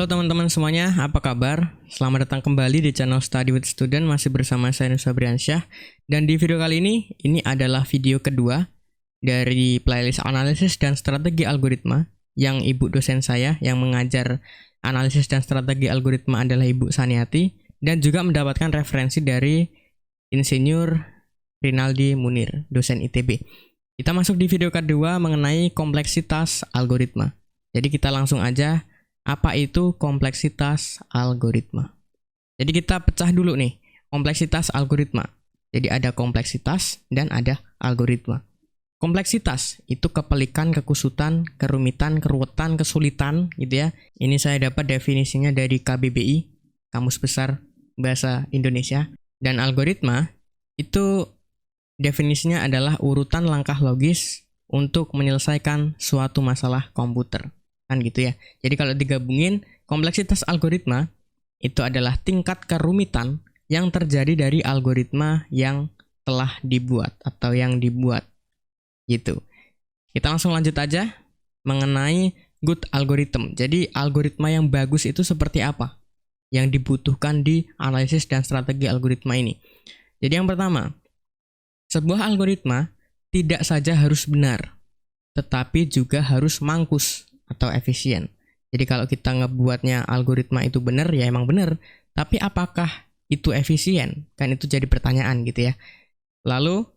Halo teman-teman semuanya, apa kabar? Selamat datang kembali di channel Study with Student, masih bersama saya Nusa Briansyah. Dan di video kali ini adalah video kedua dari playlist analisis dan strategi algoritma yang ibu dosen saya yang mengajar analisis dan strategi algoritma adalah Ibu Saniati, dan juga mendapatkan referensi dari Insinyur Rinaldi Munir, dosen ITB. Kita masuk di video kedua mengenai kompleksitas algoritma. Jadi kita langsung aja. Apa itu kompleksitas algoritma? Jadi kita pecah dulu nih, kompleksitas algoritma. Jadi ada kompleksitas dan ada algoritma. Kompleksitas itu kepelikan, kekusutan, kerumitan, keruwetan, kesulitan gitu ya. Ini saya dapat definisinya dari KBBI, Kamus Besar Bahasa Indonesia. Dan algoritma itu definisinya adalah urutan langkah logis untuk menyelesaikan suatu masalah komputer. Kan gitu ya. Jadi kalau digabungin, kompleksitas algoritma itu adalah tingkat kerumitan yang terjadi dari algoritma yang telah dibuat atau yang dibuat gitu. Kita langsung lanjut aja mengenai good algorithm. Jadi algoritma yang bagus itu seperti apa yang dibutuhkan di analisis dan strategi algoritma ini. Jadi yang pertama, sebuah algoritma tidak saja harus benar, tetapi juga harus mangkus atau efisien. Jadi kalau kita ngebuatnya algoritma itu benar, ya emang benar. Tapi apakah itu efisien? Kan itu jadi pertanyaan gitu ya. Lalu,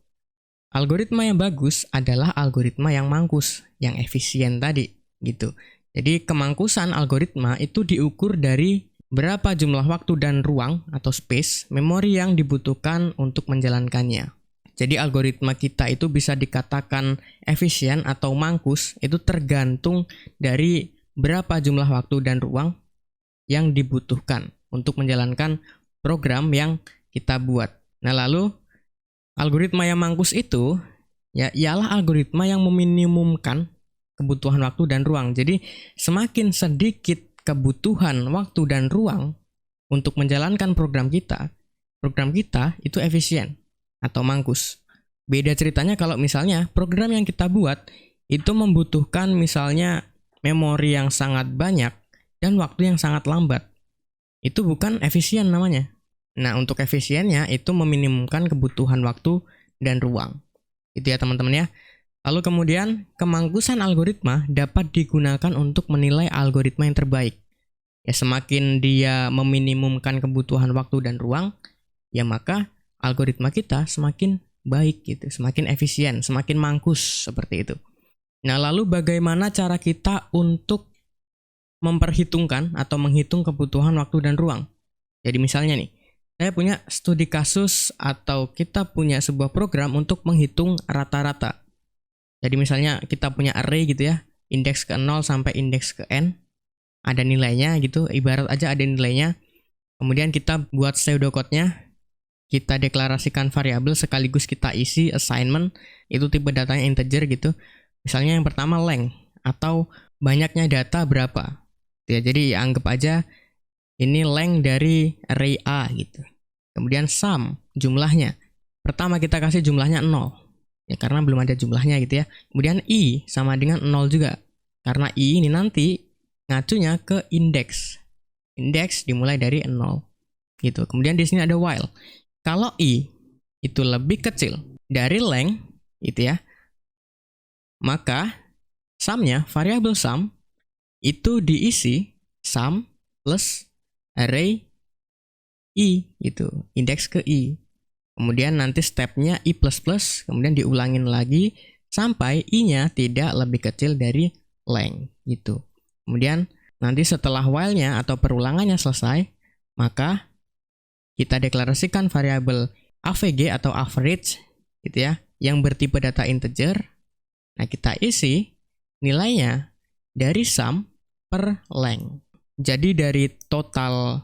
algoritma yang bagus adalah algoritma yang mangkus, yang efisien tadi gitu. Jadi kemangkusan algoritma itu diukur dari berapa jumlah waktu dan ruang atau space, memori yang dibutuhkan untuk menjalankannya. Jadi algoritma kita itu bisa dikatakan efisien atau mangkus itu tergantung dari berapa jumlah waktu dan ruang yang dibutuhkan untuk menjalankan program yang kita buat. Nah lalu algoritma yang mangkus itu ya ialah algoritma yang meminimumkan kebutuhan waktu dan ruang. Jadi semakin sedikit kebutuhan waktu dan ruang untuk menjalankan program kita itu efisien atau mangkus. Beda ceritanya kalau misalnya program yang kita buat itu membutuhkan misalnya memori yang sangat banyak dan waktu yang sangat lambat. Itu bukan efisien namanya. Nah, untuk efisiennya itu meminimumkan kebutuhan waktu dan ruang. Itu ya teman-teman ya. Lalu kemudian kemangkusan algoritma dapat digunakan untuk menilai algoritma yang terbaik. Ya semakin dia meminimumkan kebutuhan waktu dan ruang, ya maka algoritma kita semakin baik gitu, semakin efisien, semakin mangkus seperti itu. Nah, lalu bagaimana cara kita untuk memperhitungkan atau menghitung kebutuhan waktu dan ruang? Jadi misalnya nih, saya punya studi kasus atau kita punya sebuah program untuk menghitung rata-rata. Jadi misalnya kita punya array gitu ya, indeks ke 0 sampai indeks ke n, ada nilainya gitu, ibarat aja ada nilainya. Kemudian kita buat pseudocode-nya, kita deklarasikan variabel sekaligus kita isi assignment, itu tipe datanya integer gitu. Misalnya yang pertama length atau banyaknya data berapa. Ya, jadi anggap aja ini length dari array A gitu. Kemudian sum, jumlahnya. Pertama kita kasih jumlahnya 0. Ya karena belum ada jumlahnya gitu ya. Kemudian I sama dengan 0 juga. Karena I ini nanti ngacunya ke indeks. Indeks dimulai dari 0 gitu. Kemudian di sini ada while. Kalau I itu lebih kecil dari length, itu ya, maka sum-nya, variabel sum, itu diisi sum plus array I, gitu, indeks ke I. Kemudian nanti stepnya I++, kemudian diulangin lagi sampai I-nya tidak lebih kecil dari length, gitu. Kemudian nanti setelah while-nya atau perulangannya selesai, maka kita deklarasikan variabel AVG atau average gitu ya, yang bertipe data integer. Nah, kita isi nilainya dari sum per length. Jadi dari total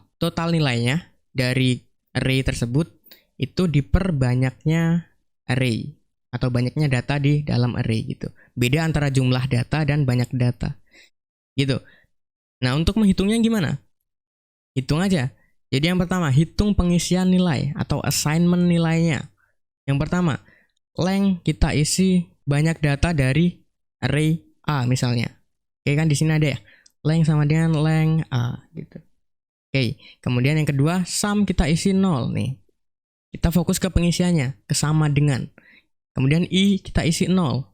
nilainya dari array tersebut itu diperbanyaknya array atau banyaknya data di dalam array gitu. Beda antara jumlah data dan banyak data. Gitu. Nah, untuk menghitungnya gimana? Hitung aja. Jadi yang pertama, hitung pengisian nilai atau assignment nilainya. Yang pertama, length kita isi banyak data dari array A misalnya. Oke kan di sini ada ya. length sama dengan length A gitu. Oke, kemudian yang kedua, sum kita isi 0 nih. Kita fokus ke pengisiannya, ke sama dengan. Kemudian I kita isi 0.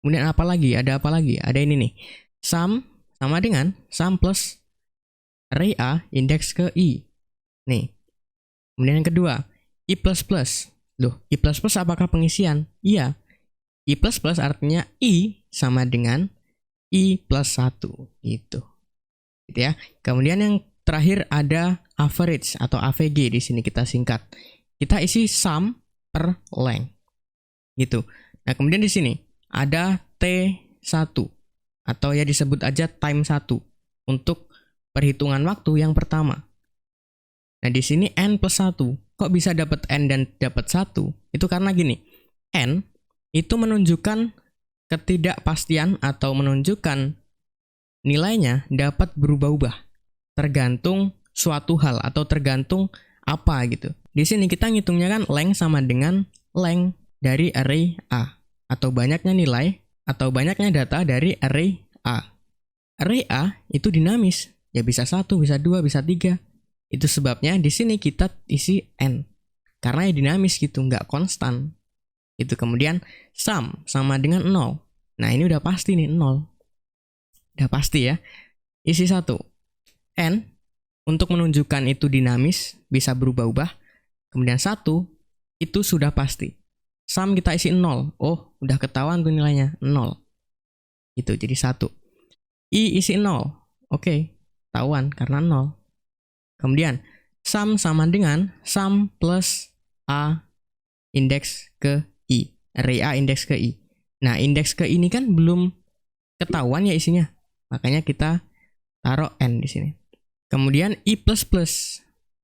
Kemudian apa lagi? Ada apa lagi? Ada ini nih. Sum sama dengan sum plus array A indeks ke I. Nih. Kemudian yang kedua, I++. Loh, I++ apakah pengisian? Iya. I++ artinya I sama dengan I plus 1. Gitu ya. Kemudian yang terakhir ada average atau AVG, di sini kita singkat. Kita isi sum per length. Gitu. Nah, kemudian di sini ada T1 atau ya disebut aja time 1 untuk perhitungan waktu yang pertama. Nah, di sini N plus 1. Kok bisa dapat N dan dapat 1? Itu karena gini. N itu menunjukkan ketidakpastian atau menunjukkan nilainya dapat berubah-ubah tergantung suatu hal atau tergantung apa gitu. Di sini kita ngitungnya kan length sama dengan length dari array A atau banyaknya nilai atau banyaknya data dari array A. Array A itu dinamis, ya bisa 1, bisa 2, bisa 3. Itu sebabnya di sini kita isi N. Karena ya dinamis gitu, nggak konstan. Itu kemudian sum sama dengan 0. Nah, ini udah pasti nih 0. Udah pasti ya. Isi 1. N untuk menunjukkan itu dinamis, bisa berubah-ubah. Kemudian 1 itu sudah pasti. Sum kita isi 0. Oh, udah ketahuan tuh nilainya 0. Itu jadi 1. I isi 0. Oke, ketahuan karena 0. Kemudian sum sama dengan sum plus A indeks ke I. Array A indeks ke I. Nah, indeks ke ini kan belum ketahuan ya isinya. Makanya kita taruh N di sini. Kemudian I++.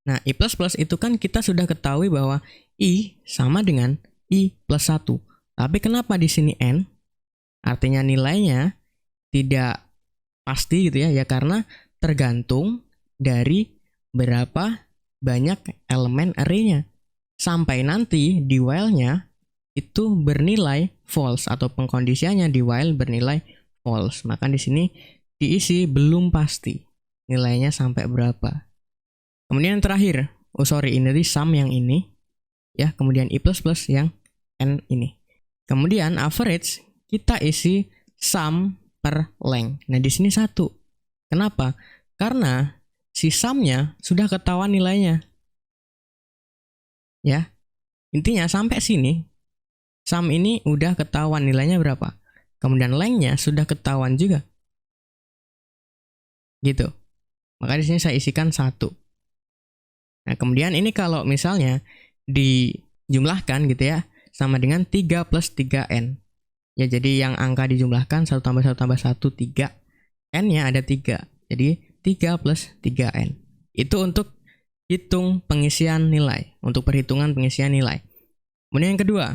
Nah, I++ itu kan kita sudah ketahui bahwa I sama dengan I plus 1. Tapi kenapa di sini N? Artinya nilainya tidak pasti gitu ya. Ya karena tergantung dari berapa banyak elemen array-nya. Sampai nanti di while-nya itu bernilai false atau pengkondisiannya di while bernilai false. Maka di sini diisi belum pasti nilainya sampai berapa. Kemudian yang terakhir, ini di sum yang ini ya, kemudian I++ yang N ini. Kemudian average kita isi sum per length. Nah, di sini 1. Kenapa? Karena si sum-nya sudah ketahuan nilainya. Ya. Intinya sampai sini sum ini udah ketahuan nilainya berapa. Kemudian length-nya sudah ketahuan juga. Gitu. Maka di sini saya isikan 1. Nah, kemudian ini kalau misalnya dijumlahkan gitu ya, sama dengan 3 plus 3N. Ya, jadi yang angka dijumlahkan 1 tambah 1 tambah 1, 3. N-nya ada 3. Jadi 3 plus 3N. Itu untuk hitung pengisian nilai. Untuk perhitungan pengisian nilai. Kemudian yang kedua,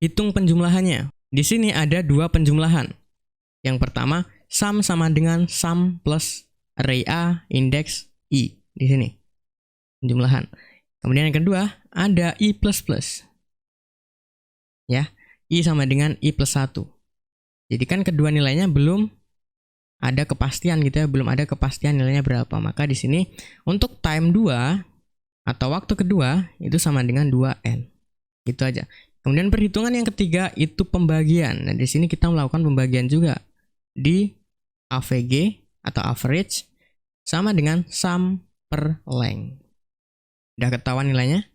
hitung penjumlahannya. Di sini ada 2 penjumlahan. Yang pertama, sum sama dengan sum plus array A indeks I. Di sini. Penjumlahan. Kemudian yang kedua, ada I++. Ya, I sama dengan I plus 1. Jadi kan kedua nilainya belum ada kepastian gitu ya. Belum ada kepastian nilainya berapa. Maka di sini untuk time 2 atau waktu kedua itu sama dengan 2N. Gitu aja. Kemudian perhitungan yang ketiga itu pembagian. Nah, di sini kita melakukan pembagian juga di AVG atau average sama dengan sum per length. Udah ketahuan nilainya?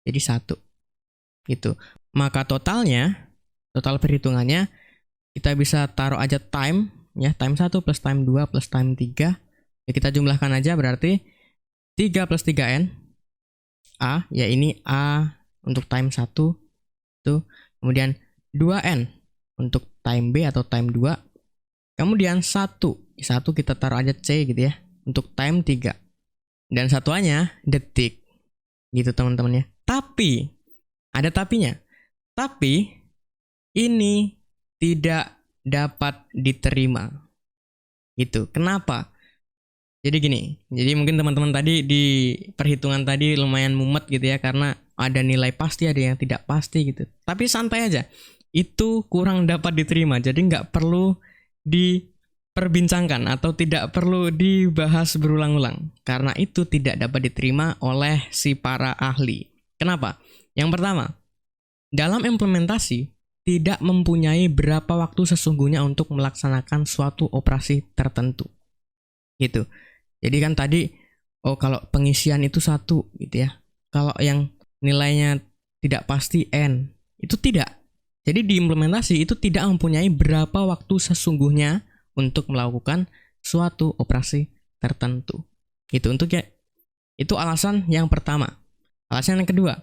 Jadi 1. Gitu. Maka total perhitungannya kita bisa taruh aja time ya, time 1 plus time 2 plus time 3. Ya, kita jumlahkan aja berarti 3 plus 3N A, ya ini A untuk time 1 tuh. Kemudian 2N untuk time B atau time 2. Kemudian 1 kita taruh aja C gitu ya, untuk time 3. Dan satuannya detik. Gitu teman-teman ya. Tapi ada tapinya. Tapi ini tidak dapat diterima. Gitu. Kenapa? Jadi gini, jadi mungkin teman-teman tadi di perhitungan tadi lumayan mumet gitu ya, karena ada nilai pasti, ada yang tidak pasti gitu. Tapi santai aja, itu kurang dapat diterima, jadi nggak perlu perbincangkan atau tidak perlu dibahas berulang-ulang karena itu tidak dapat diterima oleh si para ahli. Kenapa? Yang pertama, dalam implementasi tidak mempunyai berapa waktu sesungguhnya untuk melaksanakan suatu operasi tertentu. Gitu. Jadi kan tadi kalau pengisian itu 1 gitu ya. Kalau yang nilainya tidak pasti N, itu tidak. Jadi di implementasi itu tidak mempunyai berapa waktu sesungguhnya untuk melakukan suatu operasi tertentu. Itu alasan yang pertama. Alasan yang kedua,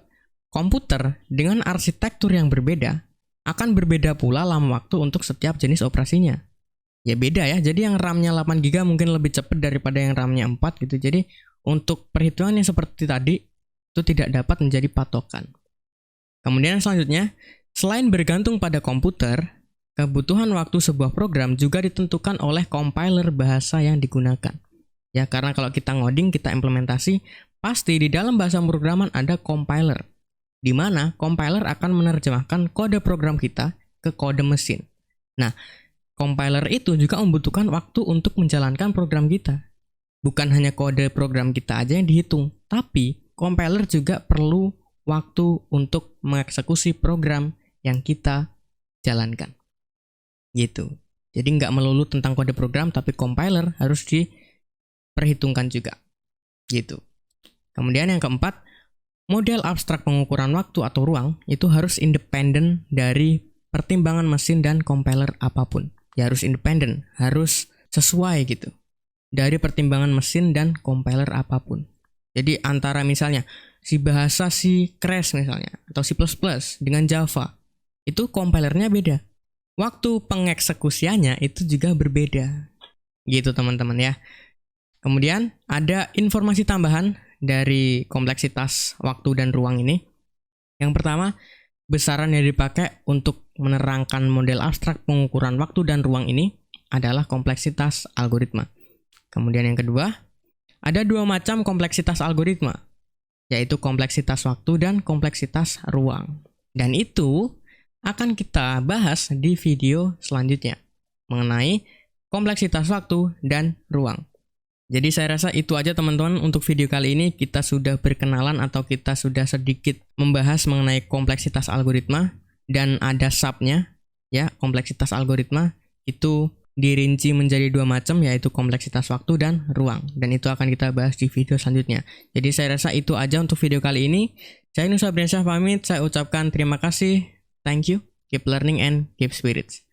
komputer dengan arsitektur yang berbeda akan berbeda pula lama waktu untuk setiap jenis operasinya. Ya beda ya, jadi yang RAM-nya 8GB mungkin lebih cepat daripada yang RAM-nya 4 gitu. Jadi untuk perhitungan yang seperti tadi itu tidak dapat menjadi patokan. Kemudian selanjutnya, selain bergantung pada komputer, kebutuhan waktu sebuah program juga ditentukan oleh compiler bahasa yang digunakan. Ya, karena kalau kita ngoding, kita implementasi, pasti di dalam bahasa pemrograman ada compiler, di mana compiler akan menerjemahkan kode program kita ke kode mesin. Nah, compiler itu juga membutuhkan waktu untuk menjalankan program kita. Bukan hanya kode program kita aja yang dihitung, tapi compiler juga perlu waktu untuk mengeksekusi program yang kita jalankan. Gitu. Jadi nggak melulu tentang kode program, tapi compiler harus diperhitungkan juga. Gitu. Kemudian yang keempat, model abstrak pengukuran waktu atau ruang itu harus independen dari pertimbangan mesin dan compiler apapun. Ya harus independen, harus sesuai gitu. Dari pertimbangan mesin dan compiler apapun. Jadi antara misalnya si bahasa C Crash misalnya atau C++ dengan Java, itu compilernya beda. Waktu pengeksekusiannya itu juga berbeda. Gitu teman-teman ya. Kemudian ada informasi tambahan dari kompleksitas waktu dan ruang ini. Yang pertama, besaran yang dipakai untuk menerangkan model abstrak pengukuran waktu dan ruang ini adalah kompleksitas algoritma. Kemudian yang kedua, ada 2 macam kompleksitas algoritma, yaitu kompleksitas waktu dan kompleksitas ruang. Dan itu akan kita bahas di video selanjutnya mengenai kompleksitas waktu dan ruang. Jadi saya rasa itu aja teman-teman untuk video kali ini. Kita sudah berkenalan atau kita sudah sedikit membahas mengenai kompleksitas algoritma dan ada subnya ya. Kompleksitas algoritma itu dirinci menjadi 2 macam, yaitu kompleksitas waktu dan ruang, dan itu akan kita bahas di video selanjutnya. Jadi saya rasa itu aja untuk video kali ini. Saya Nusa Briansyah pamit, saya ucapkan terima kasih, thank you, keep learning and keep spirits.